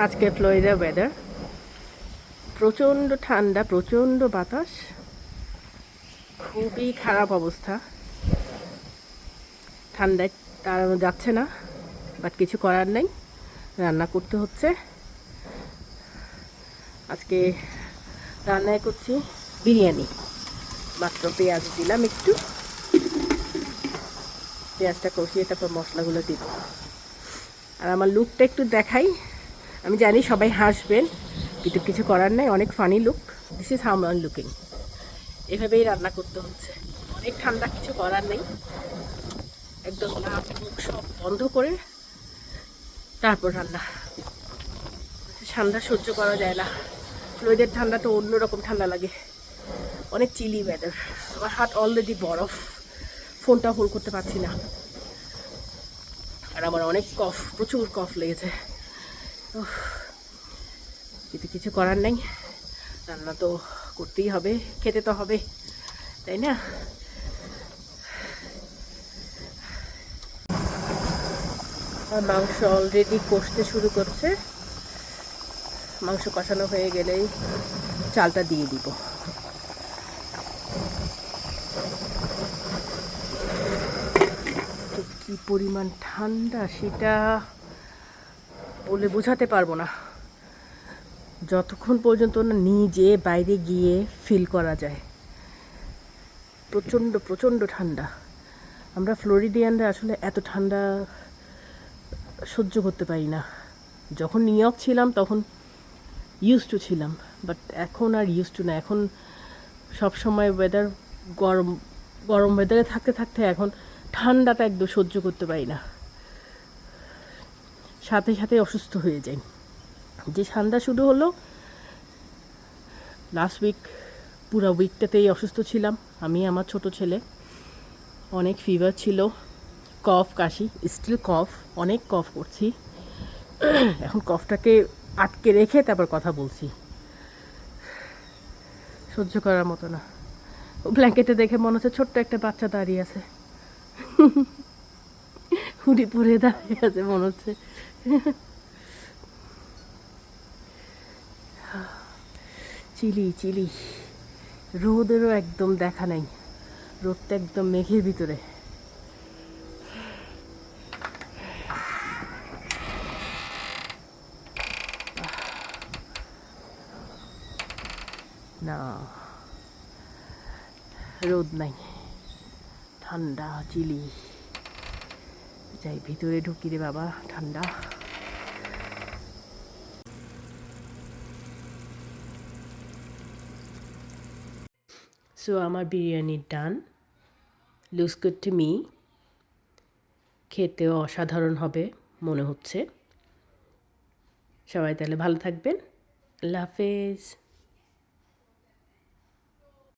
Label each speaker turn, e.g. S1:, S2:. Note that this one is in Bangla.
S1: আজকে ফ্লোরিডা ওয়েদার প্রচণ্ড ঠান্ডা, প্রচণ্ড বাতাস, খুবই খারাপ অবস্থা। ঠান্ডায় দাঁড়ানো যাচ্ছে না, বাট কিছু করার নেই, রান্না করতে হচ্ছে। আজকে রান্নায় করছি বিরিয়ানি। মাত্র পেঁয়াজ দিলাম, একটু পেঁয়াজটা কষিয়ে তারপর মশলাগুলো দিব। আর আমার লুকটা একটু দেখাই। আমি জানি সবাই হাসবেন, কিন্তু কিছু করার নেই, অনেক funny look. This is how I looking. এভাবেই রান্না করতে হচ্ছে, অনেক ঠান্ডা, কিছু করার নেই। একদম নাক মুখ সব বন্ধ করে তারপর রান্না। ঠান্ডা সহ্য করা যায় না, ফ্লোরিডার ঠান্ডা তো অন্যরকম ঠান্ডা লাগে, অনেক চিলি ওয়েদার। আমার হাত অলরেডি বরফ, ফোনটা হোল্ড করতে পারছি না। আর আমার অনেক কফ, প্রচুর কফ লেগেছে। কিন্তু কিছু করার নেই, রান্না তো করতেই হবে, খেতে তো হবে, তাই না? আর মাংস অলরেডি কষতে শুরু করছে। মাংস কষানো হয়ে গেলেই চালটা দিয়ে দিব। তো কি পরিমাণ ঠান্ডা সেটা বলে বোঝাতে পারবো না, যতক্ষণ পর্যন্ত না নিজে বাইরে গিয়ে ফিল করা যায়। প্রচণ্ড প্রচণ্ড ঠান্ডা। আমরা ফ্লোরিডিয়ানরা আসলে এত ঠান্ডা সহ্য করতে পারি না। যখন নিউ ইয়র্ক ছিলাম তখন ইউজ টু ছিলাম, বাট এখন আর ইউজ টু না। এখন সবসময় ওয়েদার গরম, গরম ওয়েদারে থাকতে থাকতে এখন ঠান্ডাটা একদম সহ্য করতে পারি না, সাথে সাথে অসুস্থ হয়ে যাই। যে ঠান্ডা শুরু হলো, লাস্ট উইক পুরো উইকটাতেই অসুস্থ ছিলাম আমি, আমার ছোট ছেলে। অনেক ফিভার ছিল, কফ কাশি, স্টিল কফ, অনেক কফ করছি। এখন কফটাকে আটকে রেখে তারপর কথা বলছি, সহ্য করার মতো না। ব্ল্যাঙ্কেটে দেখে মনে হচ্ছে ছোট্ট একটা বাচ্চা দাঁড়িয়ে আছে, হুডি পরে দাঁড়িয়ে আছে মনে হচ্ছে। চিলি চিলি, রোদেরও একদম দেখা নাই, রোদটা একদম মেঘের ভিতরে। না, রোদ নাই, ঠান্ডা চিলি। যাই ভিতরে ঢুকি রে বাবা, ঠান্ডা। সো আমার বিরিয়ানি ডান, লুকস গুড টু মি। খেতেও অসাধারণ হবে মনে হচ্ছে। সবাই তাহলে ভালো থাকবেন, আল্লাহ হাফেজ।